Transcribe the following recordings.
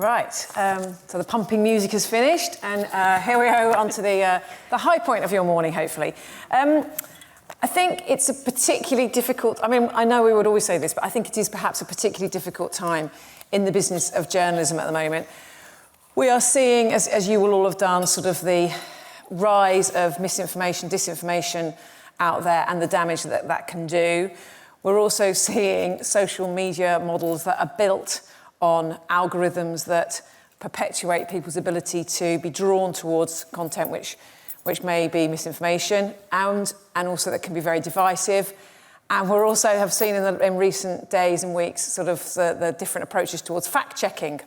Right, so the pumping music is finished, and here we go onto the high point of your morning, hopefully. I think it's a particularly difficult, I mean, I know we would always say this, but I think it is perhaps a particularly difficult time in the business of journalism at the moment. We are seeing, as you will all have done, sort of the rise of misinformation, disinformation out there and the damage that that can do. We're also seeing social media models that are built on algorithms that perpetuate people's ability to be drawn towards content which may be misinformation and also that can be very divisive. And we're also have seen in recent days and weeks sort of the different approaches towards fact-checking.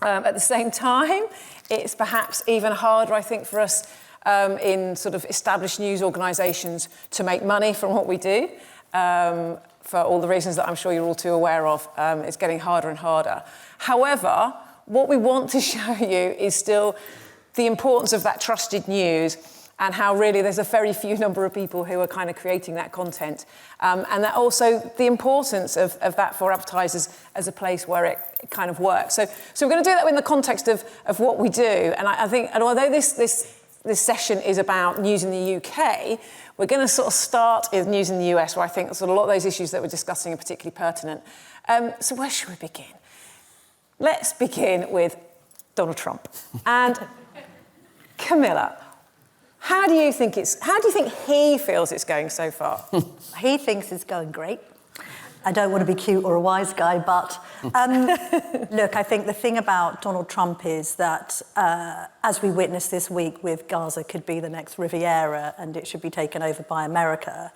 At the same time, it's perhaps even harder, I think, for us in sort of established news organisations to make money from what we do. For all the reasons that I'm sure you're all too aware of, it's getting harder and harder. However, what we want to show you is still the importance of that trusted news and how really there's a very few number of people who are kind of creating that content. And that also the importance of that for advertisers as a place where it kind of works. So we're going to do that in the context of what we do. And I think, and although this session is about news in the UK, we're going to sort of start with news in the US, where I think sort of a lot of those issues that we're discussing are particularly pertinent. So where should we begin? Let's begin with Donald Trump. And Camilla, how do you think he feels it's going so far? He thinks it's going great. I don't want to be cute or a wise guy, but look, I think the thing about Donald Trump is that, as we witnessed this week with Gaza could be the next Riviera and it should be taken over by America,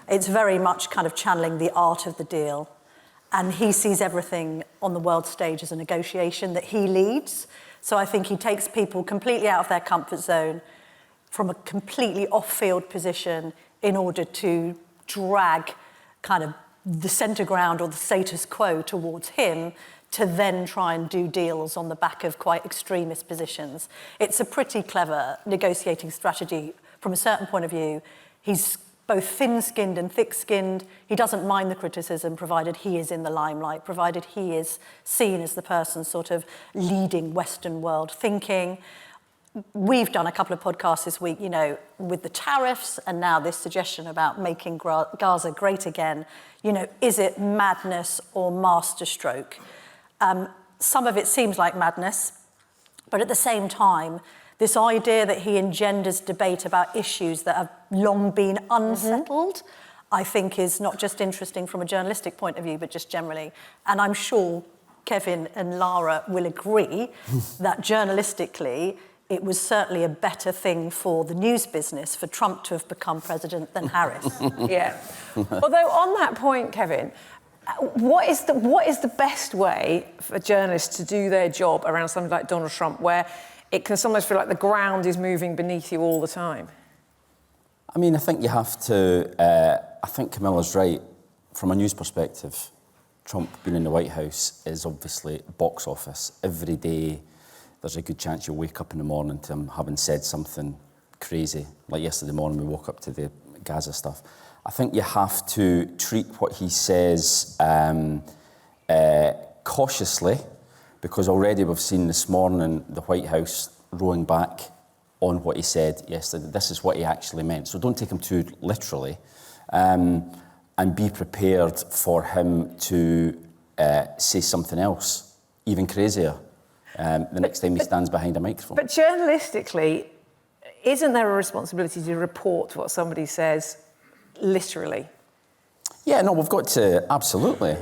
it's very much kind of channeling the art of the deal. And he sees everything on the world stage as a negotiation that he leads. So I think he takes people completely out of their comfort zone from a completely off-field position in order to drag kind of the centre ground or the status quo towards him to then try and do deals on the back of quite extremist positions. It's a pretty clever negotiating strategy from a certain point of view. He's both thin-skinned and thick-skinned. He doesn't mind the criticism, provided he is in the limelight, provided he is seen as the person sort of leading Western world thinking. We've done a couple of podcasts this week, you know, with the tariffs and now this suggestion about making Gaza great again. You know, is it madness or masterstroke? Some of it seems like madness, but at the same time, this idea that he engenders debate about issues that have long been unsettled, I think is not just interesting from a journalistic point of view, but just generally. And I'm sure Kevin and Lara will agree that journalistically, it was certainly a better thing for the news business for Trump to have become president than Harris. Yeah. Although on that point, Kevin, what is the best way for journalists to do their job around something like Donald Trump, where it can sometimes feel like the ground is moving beneath you all the time? I mean, I think you have to... I think Camilla's right. From a news perspective, Trump being in the White House is obviously box office. Every day, there's a good chance you'll wake up in the morning to him having said something crazy. Like yesterday morning, we woke up to the Gaza stuff. I think you have to treat what he says cautiously, because already we've seen this morning the White House rowing back on what he said yesterday. This is what he actually meant. So don't take him too literally, and be prepared for him to say something else, even crazier, the next time he stands behind a microphone. But journalistically, isn't there a responsibility to report what somebody says literally? Yeah, no, we've got to absolutely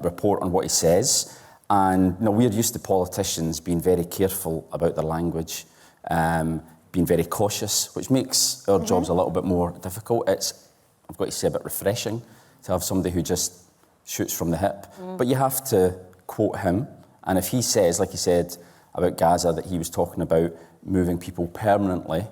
report on what he says. And you know, we're used to politicians being very careful about their language, being very cautious, which makes our jobs a little bit more difficult. It's, I've got to say, a bit refreshing to have somebody who just shoots from the hip. But you have to quote him. And if he says, like he said about Gaza, that he was talking about moving people permanently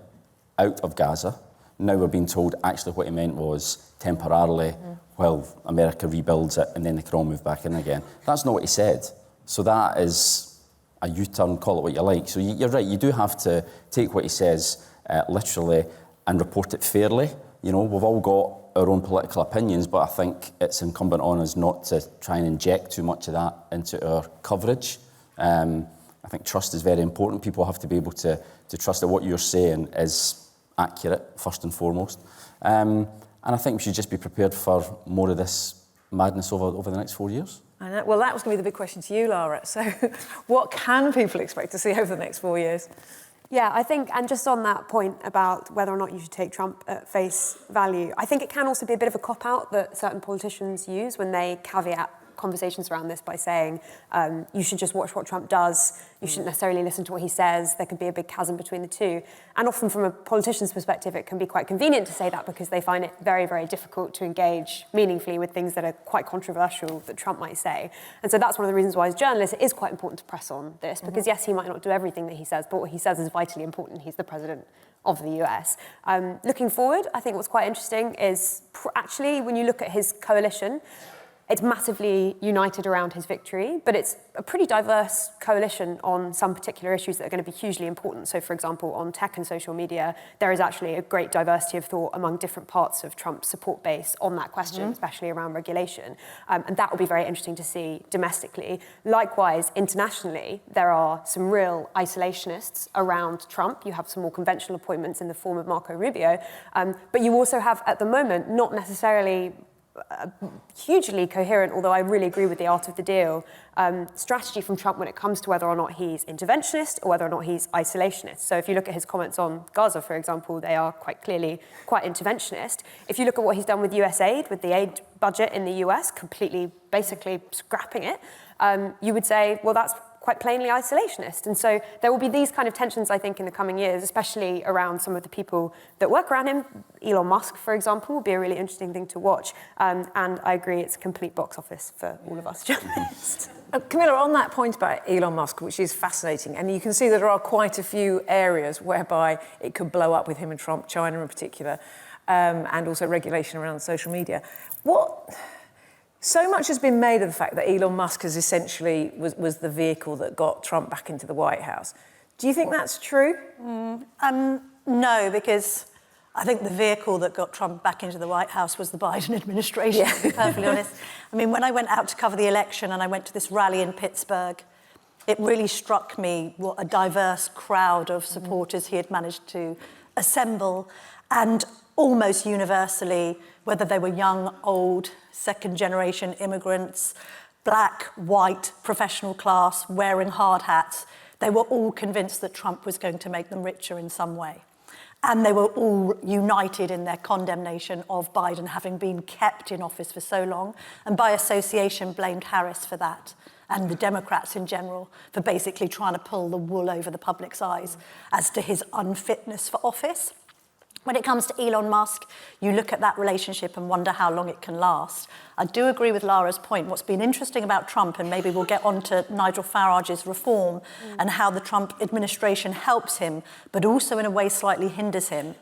out of Gaza, now we're being told actually what he meant was temporarily while America rebuilds it and then they can all move back in again. That's not what he said. So that is a U-turn, call it what you like. So you're right, you do have to take what he says literally and report it fairly. You know, we've all got our own political opinions, but I think it's incumbent on us not to try and inject too much of that into our coverage. I think trust is very important. People have to be able to trust that what you're saying is accurate, first and foremost. And I think we should just be prepared for more of this madness over the next 4 years. I know. Well, that was going to be the big question to you, Lara. So what can people expect to see over the next 4 years? Yeah, I think, and just on that point about whether or not you should take Trump at face value, I think it can also be a bit of a cop-out that certain politicians use when they caveat conversations around this by saying you should just watch what Trump does, you shouldn't necessarily listen to what he says, there could be a big chasm between the two. And often from a politician's perspective, it can be quite convenient to say that because they find it very, very difficult to engage meaningfully with things that are quite controversial that Trump might say. And so that's one of the reasons why as journalists, it is quite important to press on this because yes, he might not do everything that he says, but what he says is vitally important. He's the president of the US. Looking forward, I think what's quite interesting is actually when you look at his coalition, it's massively united around his victory, but it's a pretty diverse coalition on some particular issues that are going to be hugely important. So, for example, on tech and social media, there is actually a great diversity of thought among different parts of Trump's support base on that question, especially around regulation. And that will be very interesting to see domestically. Likewise, internationally, there are some real isolationists around Trump. You have some more conventional appointments in the form of Marco Rubio. But you also have, at the moment, not necessarily hugely coherent, although I really agree with the art of the deal, strategy from Trump when it comes to whether or not he's interventionist or whether or not he's isolationist. So if you look at his comments on Gaza, for example, they are quite clearly quite interventionist. If you look at what he's done with US aid, with the aid budget in the US, completely, basically scrapping it, you would say, well, that's quite plainly isolationist. And so there will be these kind of tensions, I think, in the coming years, especially around some of the people that work around him. Elon Musk, for example, will be a really interesting thing to watch. And I agree, it's a complete box office for all of us journalists. Camilla, on that point about Elon Musk, which is fascinating, and you can see that there are quite a few areas whereby it could blow up with him and Trump, China in particular, and also regulation around social media. So much has been made of the fact that Elon Musk has essentially was the vehicle that got Trump back into the White House. Do you think that's true? No, because I think the vehicle that got Trump back into the White House was the Biden administration, to be perfectly honest. I mean, when I went out to cover the election and I went to this rally in Pittsburgh, it really struck me what a diverse crowd of supporters he had managed to assemble. And almost universally, whether they were young, old, second-generation immigrants, black, white, professional class, wearing hard hats, they were all convinced that Trump was going to make them richer in some way. And they were all united in their condemnation of Biden having been kept in office for so long, and by association blamed Harris for that, and the Democrats in general for basically trying to pull the wool over the public's eyes as to his unfitness for office. When it comes to Elon Musk, you look at that relationship and wonder how long it can last. I do agree with Lara's point. What's been interesting about Trump, and maybe we'll get on to Nigel Farage's reform and how the Trump administration helps him, but also in a way slightly hinders him.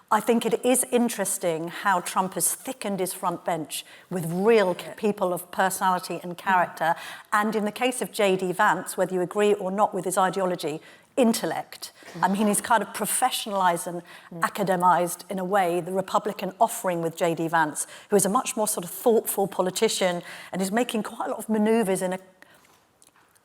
I think it is interesting how Trump has thickened his front bench with real people of personality and character. And in the case of J.D. Vance, whether you agree or not with his ideology, intellect. I mean, he's kind of professionalised and academised, in a way, the Republican offering with J.D. Vance, who is a much more sort of thoughtful politician and is making quite a lot of manoeuvres in a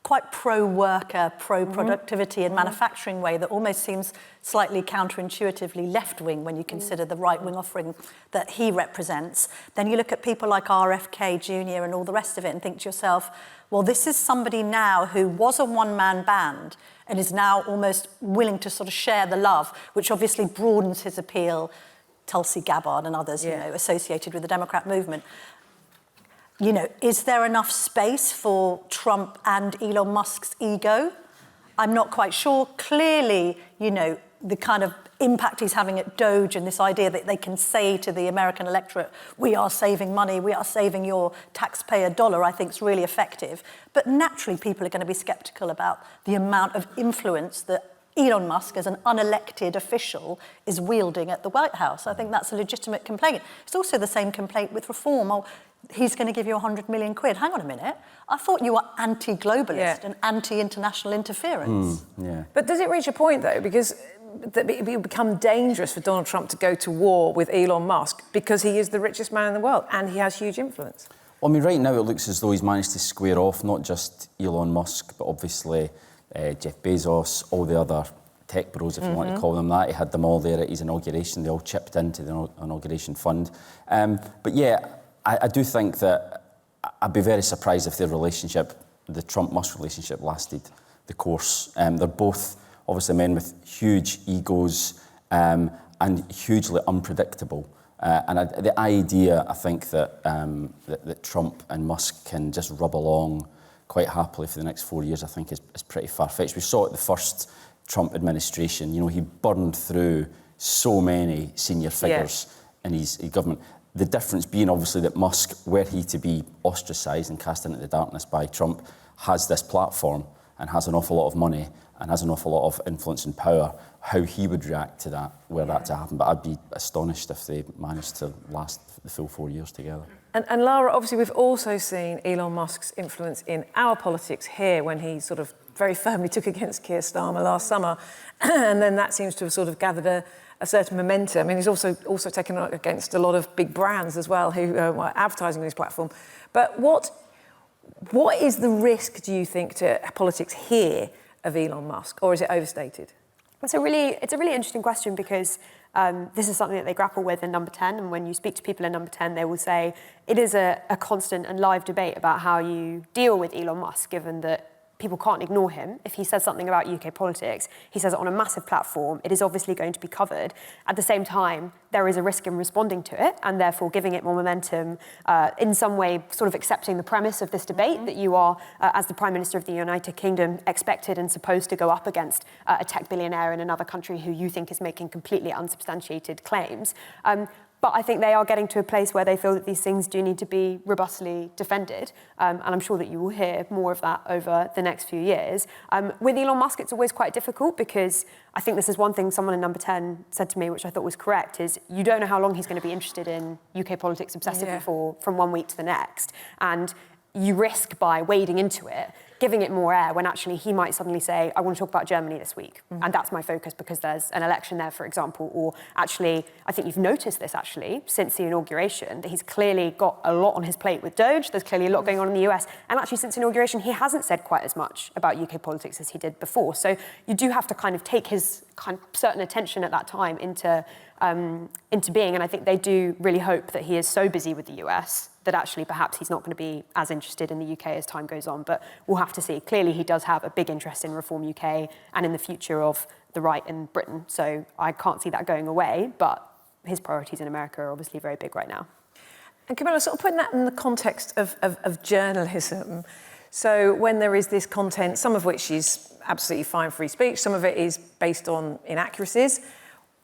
quite pro-worker, pro-productivity and manufacturing way that almost seems slightly counterintuitively left-wing when you consider the right-wing offering that he represents. Then you look at people like RFK Jr. and all the rest of it and think to yourself, well, this is somebody now who was a one-man band and is now almost willing to sort of share the love, which obviously broadens his appeal. Tulsi Gabbard and others, you know, associated with the Democrat movement. You know, is there enough space for Trump and Elon Musk's ego? I'm not quite sure. Clearly, you know, the kind of impact he's having at Doge and this idea that they can say to the American electorate, we are saving money, we are saving your taxpayer dollar, I think is really effective. But naturally, people are going to be sceptical about the amount of influence that Elon Musk, as an unelected official, is wielding at the White House. I think that's a legitimate complaint. It's also the same complaint with reform. Oh, he's going to give you 100 million quid. Hang on a minute. I thought you were anti-globalist and anti-international interference. But does it reach a point, though, because it will become dangerous for Donald Trump to go to war with Elon Musk because he is the richest man in the world and he has huge influence? Well, I mean, right now it looks as though he's managed to square off not just Elon Musk, but obviously Jeff Bezos, all the other tech bros, if you want to call them that. He had them all there at his inauguration. They all chipped into the inauguration fund. But yeah, I do think that I'd be very surprised if their relationship, the Trump-Musk relationship, lasted the course. They're both obviously men with huge egos and hugely unpredictable. The idea, I think, that Trump and Musk can just rub along quite happily for the next 4 years, I think is pretty far-fetched. We saw it the first Trump administration. You know, he burned through so many senior figures in his government. The difference being, obviously, that Musk, were he to be ostracised and cast into the darkness by Trump, has this platform and has an awful lot of money and has an awful lot of influence and power. How he would react to that, were that to happen. But I'd be astonished if they managed to last the full 4 years together. And Lara, obviously, we've also seen Elon Musk's influence in our politics here when he sort of very firmly took against Keir Starmer last summer. And then that seems to have sort of gathered a certain momentum. And he's also taken against a lot of big brands as well who are advertising on his platform. But what is the risk, do you think, to politics here of Elon Musk? Or is it overstated? It's a really interesting question because this is something that they grapple with in Number 10. And when you speak to people in Number 10, they will say it is a constant and live debate about how you deal with Elon Musk, given that people can't ignore him. If he says something about UK politics, he says it on a massive platform, it is obviously going to be covered. At the same time, there is a risk in responding to it and therefore giving it more momentum, in some way sort of accepting the premise of this debate that you are, as the Prime Minister of the United Kingdom, expected and supposed to go up against a tech billionaire in another country who you think is making completely unsubstantiated claims. But I think they are getting to a place where they feel that these things do need to be robustly defended. And I'm sure that you will hear more of that over the next few years. With Elon Musk, it's always quite difficult because I think this is one thing someone in Number 10 said to me, which I thought was correct, is you don't know how long he's going to be interested in UK politics obsessively for from 1 week to the next. And you risk by wading into it, giving it more air when actually he might suddenly say, I want to talk about Germany this week. And that's my focus because there's an election there, for example. Or actually, I think you've noticed this actually since the inauguration, that he's clearly got a lot on his plate with Doge. There's clearly a lot going on in the US. And actually since inauguration, he hasn't said quite as much about UK politics as he did before. So you do have to kind of take his kind of certain attention at that time into being. And I think they do really hope that he is so busy with the US that actually perhaps he's not going to be as interested in the UK as time goes on. But we'll have to see. Clearly, he does have a big interest in Reform UK and in the future of the right in Britain. So I can't see that going away. But his priorities in America are obviously very big right now. And Camilla, sort of putting that in the context of journalism. So when there is this content, some of which is absolutely fine free speech, some of it is based on inaccuracies.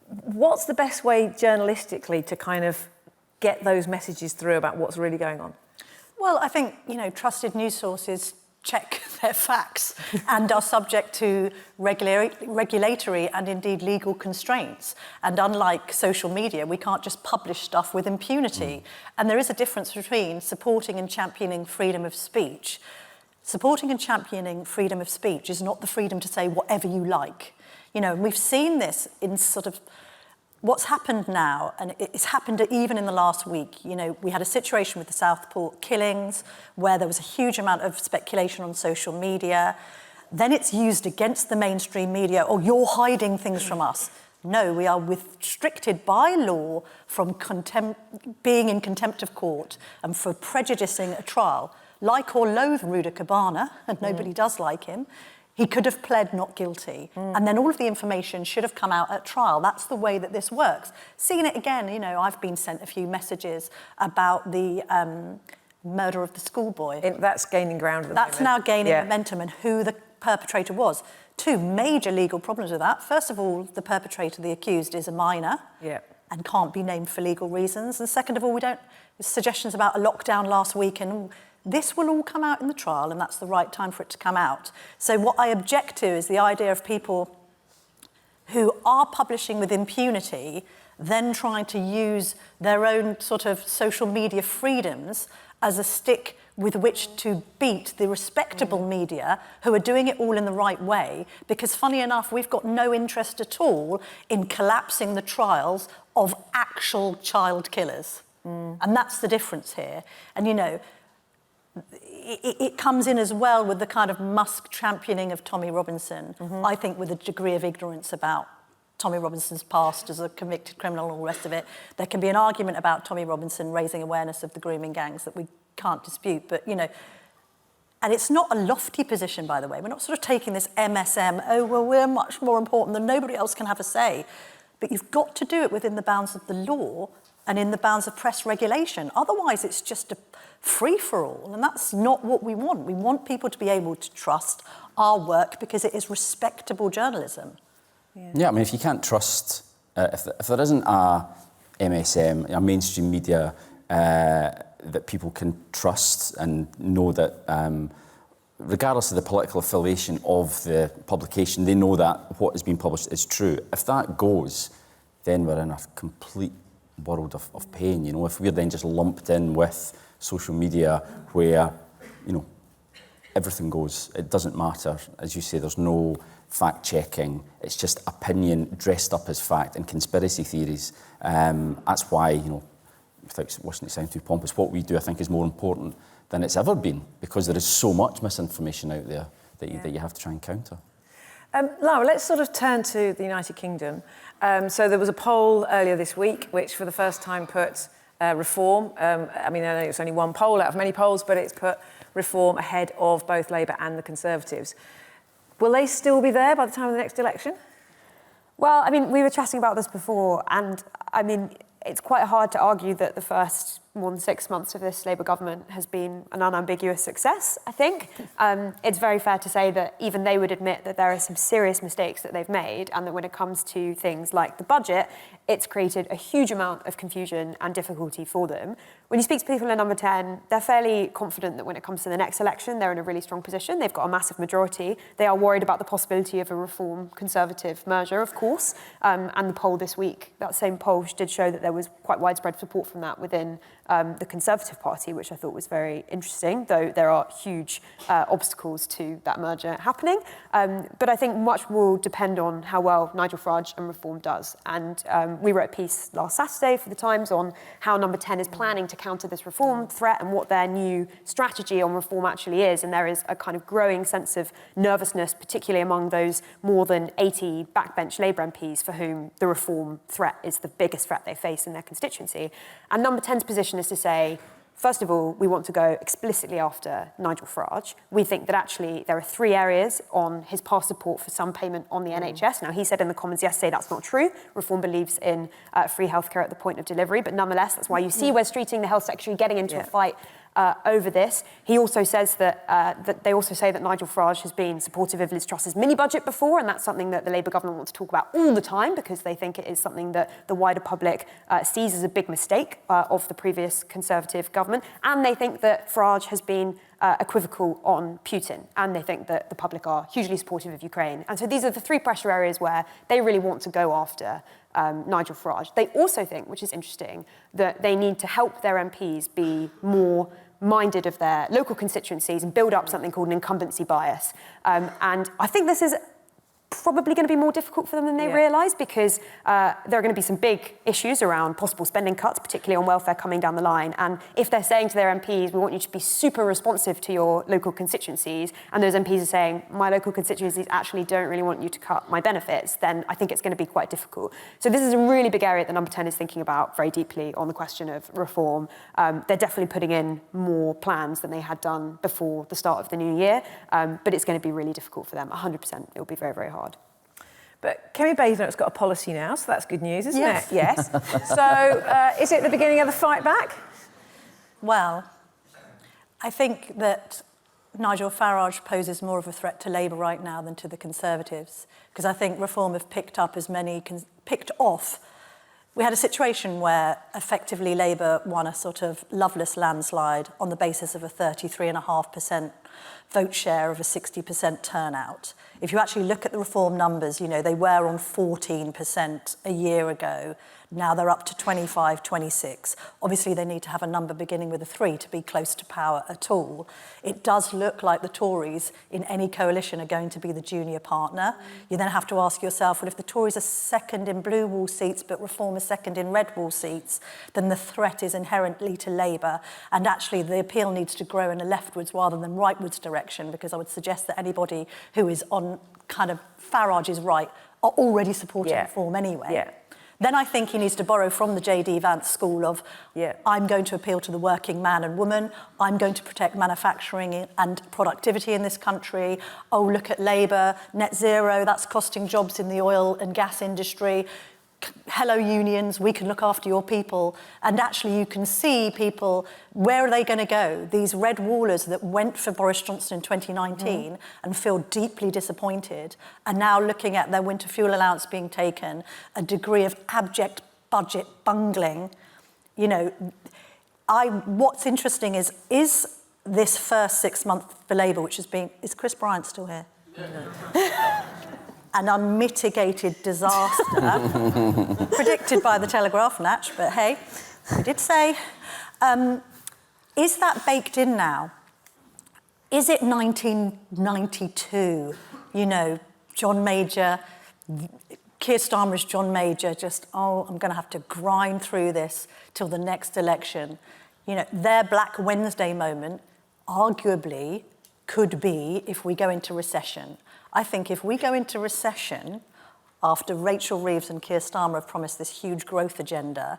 What's the best way journalistically to kind of get those messages through about what's really going on? Well, I think, trusted news sources check their facts and are subject to regulatory and indeed legal constraints. And unlike social media, we can't just publish stuff with impunity. And there is a difference between supporting and championing freedom of speech. Supporting and championing freedom of speech is not the freedom to say whatever you like. And we've seen this in sort of what's happened now, and it's happened even in the last week. We had a situation with the Southport killings where there was a huge amount of speculation on social media. Then it's used against the mainstream media. Oh, you're hiding things from us. No, we are restricted by law from being in contempt of court and for prejudicing a trial. Like or loathe Ruda Cabana, and nobody does like him, he could have pled not guilty. And then all of the information should have come out at trial. That's the way that this works. Seeing it again, I've been sent a few messages about the murder of the schoolboy. That's gaining ground at the That's moment. now gaining momentum, and who the perpetrator was. Two major legal problems with that. First of all, the perpetrator, the accused, is a minor and can't be named for legal reasons. And second of all, there's suggestions about a lockdown last week, and this will all come out in the trial, and that's the right time for it to come out. So what I object to is the idea of people who are publishing with impunity then trying to use their own sort of social media freedoms as a stick with which to beat the respectable media who are doing it all in the right way, because funny enough, we've got no interest at all in collapsing the trials of actual child killers. And that's the difference here. And it comes in as well with the kind of Musk championing of Tommy Robinson, I think with a degree of ignorance about Tommy Robinson's past as a convicted criminal and all the rest of it. There can be an argument about Tommy Robinson raising awareness of the grooming gangs that we can't dispute, but, you know, and it's not a lofty position, by the way. We're not sort of taking this MSM, oh, well, we're much more important than nobody else can have a say. But you've got to do it within the bounds of the law and in the bounds of press regulation. Otherwise, it's just a free-for-all, and that's not what we want. We want people to be able to trust our work because it is respectable journalism. Yeah, I mean, if you can't trust, if there isn't a MSM, a mainstream media that people can trust and know that, regardless of the political affiliation of the publication, they know that what is being published is true. If that goes, then we're in a complete world of pain. You know, if we're then just lumped in with social media where, you know, everything goes, it doesn't matter. As you say, there's no fact-checking. It's just opinion dressed up as fact and conspiracy theories. That's why, you know, without wishing it sound too pompous, what we do, I think, is more important than it's ever been, because there is so much misinformation out there that you have to try and counter. Lara, let's sort of turn to the United Kingdom. So there was a poll earlier this week which for the first time put reform, I mean, I know it's only one poll out of many polls, but it's put reform ahead of both Labour and the Conservatives. Will they still be there by the time of the next election? Well, I mean, we were chatting about this before, and I mean, it's quite hard to argue that the first more than 6 months of this Labour government has been an unambiguous success, I think. It's very fair to say that even they would admit that there are some serious mistakes that they've made, and that when it comes to things like the budget, it's created a huge amount of confusion and difficulty for them. When you speak to people in Number 10, they're fairly confident that when it comes to the next election, they're in a really strong position. They've got a massive majority. They are worried about the possibility of a Reform-Conservative merger, of course. And the poll this week, that same poll did show that there was quite widespread support from that within the Conservative Party, which I thought was very interesting, though there are huge obstacles to that merger happening. But I think much will depend on how well Nigel Farage and Reform does. And we wrote a piece last Saturday for The Times on how Number 10 is planning to counter this reform threat and what their new strategy on reform actually is. And there is a kind of growing sense of nervousness, particularly among those more than 80 backbench Labour MPs for whom the reform threat is the biggest threat they face in their constituency. And Number 10's position is to say, first of all, we want to go explicitly after Nigel Farage. We think that actually there are 3 areas on his past support for some payment on the NHS. Now, he said in the Commons yesterday that's not true. Reform believes in free healthcare at the point of delivery, but nonetheless, that's why you see Wes Streeting, the Health Secretary, getting into a fight over this. He also says that they also say that Nigel Farage has been supportive of Liz Truss's mini-budget before, and that's something that the Labour government wants to talk about all the time because they think it is something that the wider public sees as a big mistake of the previous Conservative government. And they think that Farage has been equivocal on Putin, and they think that the public are hugely supportive of Ukraine. And so these are the 3 pressure areas where they really want to go after Nigel Farage. They also think, which is interesting, that they need to help their MPs be more minded of their local constituencies and build up something called an incumbency bias. And I think this is probably going to be more difficult for them than they realise because there are going to be some big issues around possible spending cuts, particularly on welfare coming down the line. And if they're saying to their MPs, we want you to be super responsive to your local constituencies, and those MPs are saying, my local constituencies actually don't really want you to cut my benefits, then I think it's going to be quite difficult. So this is a really big area that Number 10 is thinking about very deeply on the question of reform. They're definitely putting in more plans than they had done before the start of the new year, but it's going to be really difficult for them. 100%, it will be very, very hard. But Kemi Badenoch's got a policy now, so that's good news, isn't Yes. it? Yes. So is it the beginning of the fight back? Well, I think that Nigel Farage poses more of a threat to Labour right now than to the Conservatives, because I think Reform have picked off. We had a situation where effectively Labour won a sort of loveless landslide on the basis of a 33.5% vote share of a 60% turnout. If you actually look at the Reform numbers, they were on 14% a year ago. Now they're up to 25, 26. Obviously, they need to have a number beginning with a 3 to be close to power at all. It does look like the Tories in any coalition are going to be the junior partner. You then have to ask yourself, well, if the Tories are second in blue wall seats but Reform is second in red wall seats, then the threat is inherently to Labour. And actually, the appeal needs to grow in a leftwards rather than rightwards direction, because I would suggest that anybody who is on kind of Farage's right are already supporting Reform anyway. Yeah. Then I think he needs to borrow from the J.D. Vance school of, I'm going to appeal to the working man and woman, I'm going to protect manufacturing and productivity in this country. Oh, look at Labour, net zero, that's costing jobs in the oil and gas industry. Hello, unions, we can look after your people. And actually you can see people, where are they going to go? These red wallers that went for Boris Johnson in 2019 and feel deeply disappointed are now looking at their winter fuel allowance being taken, a degree of abject budget bungling. What's interesting is this first 6 months for Labour, which has been, is Chris Bryant still here? An unmitigated disaster, predicted by the Telegraph, Natch, but hey, we did say. Is that baked in now? Is it 1992? John Major, Keir Starmer's John Major, I'm going to have to grind through this till the next election. Their Black Wednesday moment, arguably, could be if we go into recession. I think if we go into recession, after Rachel Reeves and Keir Starmer have promised this huge growth agenda,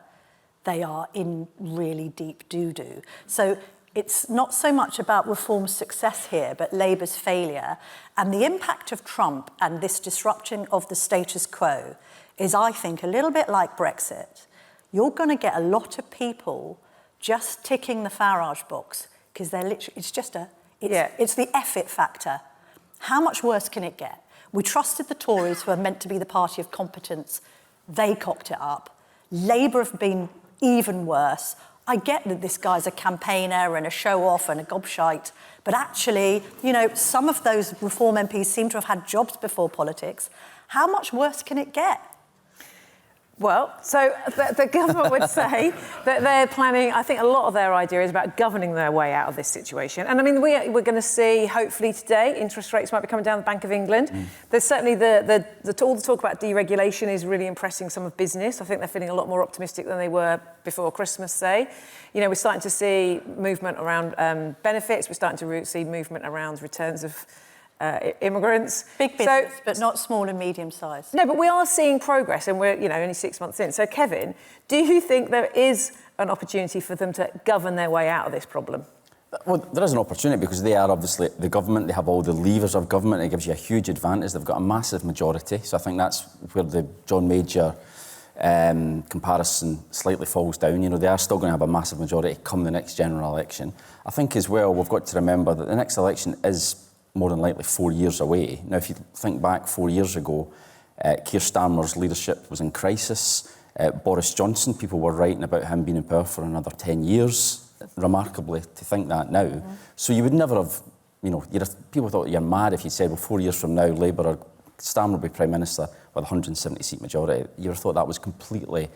they are in really deep doo-doo. So it's not so much about Reform's success here, but Labour's failure. And the impact of Trump and this disruption of the status quo is, I think, a little bit like Brexit. You're going to get a lot of people just ticking the Farage box, because they're literally, it's the F-it factor. How much worse can it get? We trusted the Tories, who are meant to be the party of competence. They cocked it up. Labour have been even worse. I get that this guy's a campaigner and a show-off and a gobshite, but actually, some of those Reform MPs seem to have had jobs before politics. How much worse can it get? Well, so the government would say that they're planning, I think a lot of their idea is about governing their way out of this situation. And I mean, we're going to see, hopefully today, interest rates might be coming down the Bank of England. There's certainly all the talk about deregulation is really impressing some of business. I think they're feeling a lot more optimistic than they were before Christmas, say. We're starting to see movement around benefits. We're starting to see movement around returns of immigrants. Big business, but not small and medium sized. No, but we are seeing progress, and we're only 6 months in. So, Kevin, do you think there is an opportunity for them to govern their way out of this problem? Well, there is an opportunity because they are obviously the government. They have all the levers of government. It gives you a huge advantage. They've got a massive majority. So I think that's where the John Major comparison slightly falls down. They are still going to have a massive majority come the next general election. I think as well, we've got to remember that the next election is more than likely 4 years away. Now, if you think back 4 years ago, Keir Starmer's leadership was in crisis. Boris Johnson, people were writing about him being in power for another 10 years. Remarkably, to think that now. Mm-hmm. So you would never have, people thought you're mad if you said, well, 4 years from now, Labour or Starmer will be Prime Minister with a 170-seat majority. You would have thought that was completely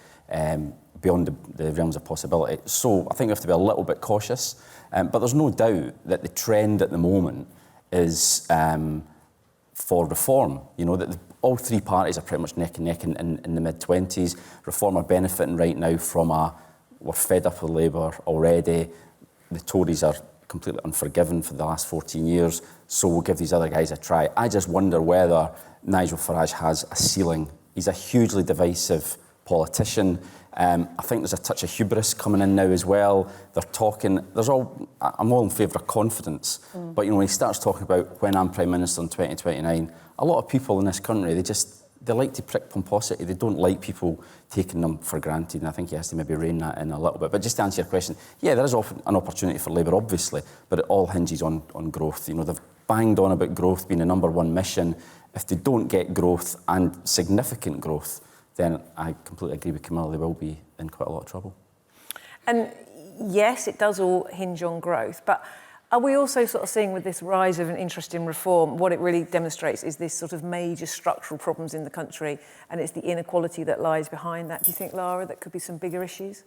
beyond the realms of possibility. So I think we have to be a little bit cautious. But there's no doubt that the trend at the moment is for Reform. That all three parties are pretty much neck and neck in the mid-20s. Reform are benefiting right now from we're fed up with Labour already. The Tories are completely unforgiven for the last 14 years, so we'll give these other guys a try. I just wonder whether Nigel Farage has a ceiling. He's a hugely divisive politician. I think there's a touch of hubris coming in now as well. They're talking, I'm all in favour of confidence, but when he starts talking about when I'm Prime Minister in 2029, a lot of people in this country, they like to prick pomposity. They don't like people taking them for granted, and I think he has to maybe rein that in a little bit. But just to answer your question, yeah, there is often an opportunity for Labour, obviously, but it all hinges on growth. They've banged on about growth being the number one mission. If they don't get growth and significant growth, then I completely agree with Camilla, they will be in quite a lot of trouble. And yes, it does all hinge on growth, but Are we also sort of seeing with this rise of an interest in reform, what it really demonstrates is this sort of major structural problems in the country, and it's the inequality that lies behind that? Do you think, Lara, that could be some bigger issues?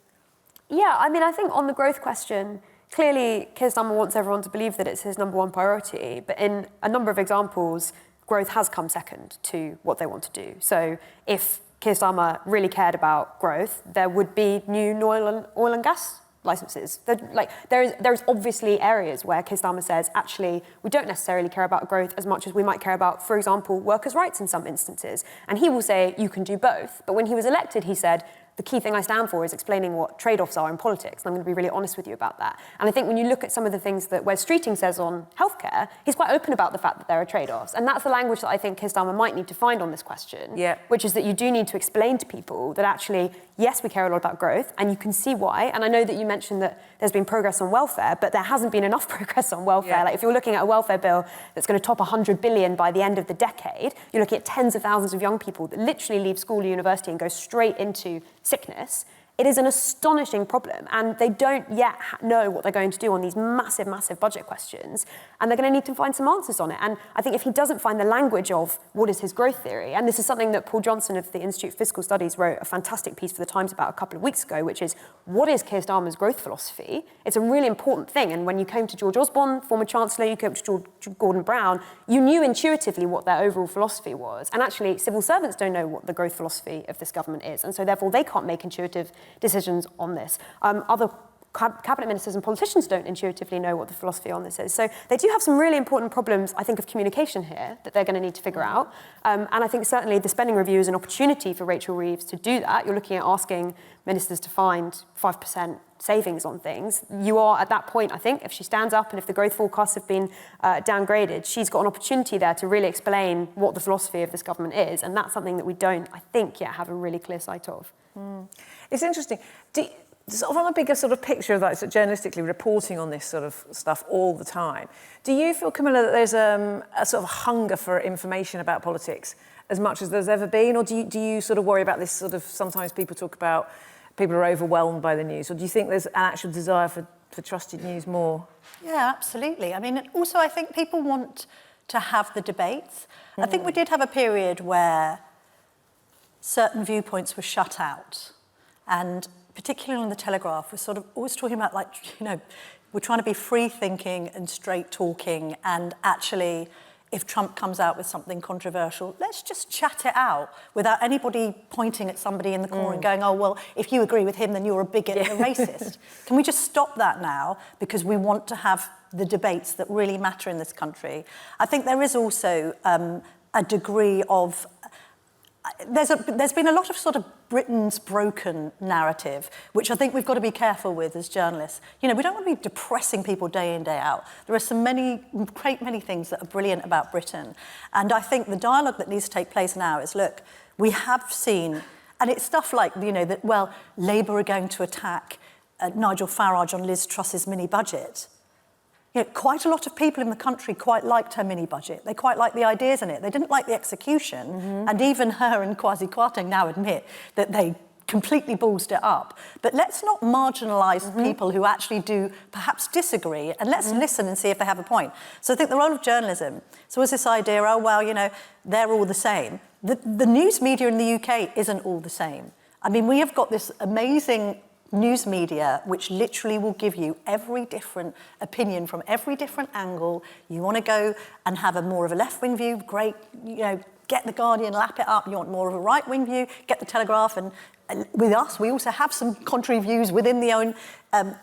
Yeah, I mean, I think on the growth question, clearly Keir Starmer wants everyone to believe that it's his number one priority, but in a number of examples, growth has come second to what they want to do. So if Keir Starmer really cared about growth, there would be new oil and gas licenses. There's obviously areas where Keir Starmer says, actually, we don't necessarily care about growth as much as we might care about, for example, workers' rights in some instances. And he will say, you can do both. But when he was elected, he said, the key thing I stand for is explaining what trade-offs are in politics. And I'm going to be really honest with you about that. And I think when you look at some of the things that Wes Streeting says on healthcare, he's quite open about the fact that there are trade-offs. And that's the language that I think Keir Starmer might need to find on this question, which is that you do need to explain to people that actually, yes, we care a lot about growth, and you can see why. And I know that you mentioned that there's been progress on welfare, but there hasn't been enough progress on welfare. Like if you're looking at a welfare bill that's going to top 100 billion by the end of the decade, you're looking at tens of thousands of young people that literally leave school or university and go straight into sickness. It is an astonishing problem, and they don't yet know what they're going to do on these massive, massive budget questions, and they're going to need to find some answers on it. And I think if he doesn't find the language of what is his growth theory, and this is something that Paul Johnson of the Institute for Fiscal Studies wrote a fantastic piece for The Times about a couple of weeks ago, which is, what is Keir Starmer's growth philosophy? It's a really important thing, and when you came to George Osborne, former Chancellor, you came to George Gordon Brown, you knew intuitively what their overall philosophy was, and actually civil servants don't know what the growth philosophy of this government is, and so therefore they can't make intuitive decisions on this. Other cabinet ministers and politicians don't intuitively know what the philosophy on this is. So they do have some really important problems, I think, of communication here that they're going to need to figure out. And I think certainly the spending review is an opportunity for Rachel Reeves to do that. You're looking at asking ministers to find 5% savings on things. You are at that point, I think, if she stands up and if the growth forecasts have been downgraded, she's got an opportunity there to really explain what the philosophy of this government is. And that's something that we don't, I think, yet have a really clear sight of. It's interesting. Sort of on a bigger sort of picture of that, so journalistically reporting on this sort of stuff all the time, do you feel, Camilla, that there's a sort of hunger for information about politics as much as there's ever been, or do you sort of worry about this sort of, sometimes people talk about people are overwhelmed by the news, or do you think there's an actual desire for trusted news more? Yeah, absolutely. I mean, also I think people want to have the debates. I think we did have a period where certain viewpoints were shut out, and particularly on the Telegraph, we're sort of always talking about, like, you know, we're trying to be free-thinking and straight-talking, and actually, if Trump comes out with something controversial, let's just chat it out without anybody pointing at somebody in the corner and going, oh, well, if you agree with him, then you're a bigot and a racist. Can we just stop that now? Because we want to have the debates that really matter in this country. I think there is also a degree of... There's been a lot of sort of Britain's broken narrative, which I think we've got to be careful with as journalists. You know, we don't want to be depressing people day in, day out. There are so many, great many things that are brilliant about Britain. And I think the dialogue that needs to take place now is, look, we have seen, and it's stuff like, you know, that, well, Labour are going to attack Nigel Farage on Liz Truss's mini budget. You know, quite a lot of people in the country quite liked her mini-budget. They quite liked the ideas in it. They didn't like the execution, and even her and Kwasi Kwarteng now admit that they completely ballsed it up. But let's not marginalise people who actually do perhaps disagree, and let's listen and see if they have a point. So I think the role of journalism, so was this idea, oh, well, you know, they're all the same. The news media in the UK isn't all the same. I mean, we have got this amazing news media which literally will give you every different opinion from every different angle. You want to go and have a more of a left-wing view, great, you know, get the Guardian, lap it up. You want more of a right-wing view, get the Telegraph, and with us, we also have some contrary views within the own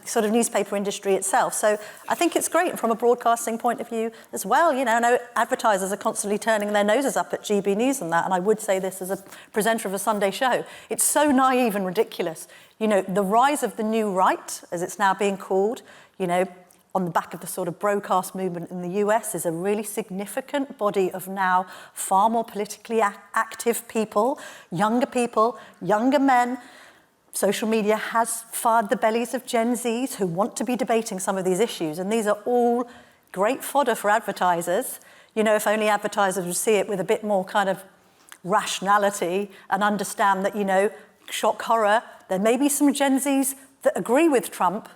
sort of newspaper industry itself. So I think it's great from a broadcasting point of view as well. You know, I know advertisers are constantly turning their noses up at GB News and that, and I would say this as a presenter of a Sunday show. It's so naive and ridiculous. You know, the rise of the new right, as it's now being called, you know, on the back of the sort of broadcast movement in the US, is a really significant body of now far more politically active people, younger men. Social media has fired the bellies of Gen Zs who want to be debating some of these issues, and these are all great fodder for advertisers. You know, if only advertisers would see it with a bit more kind of rationality and understand that, you know, shock horror, there may be some Gen Zs that agree with Trump,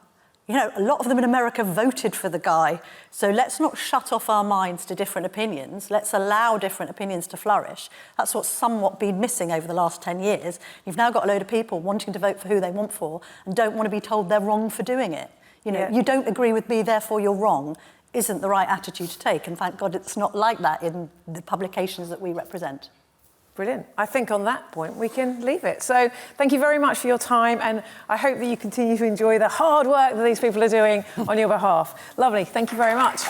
You know, a lot of them in America voted for the guy. So let's not shut off our minds to different opinions. Let's allow different opinions to flourish. That's what's somewhat been missing over the last 10 years. You've now got a load of people wanting to vote for who they want for and don't want to be told they're wrong for doing it. You know, you don't agree with me, therefore you're wrong, isn't the right attitude to take. And thank God it's not like that in the publications that we represent. Brilliant. I think on that point we can leave it. So thank you very much for your time, and I hope that you continue to enjoy the hard work that these people are doing on your behalf. Lovely. Thank you very much.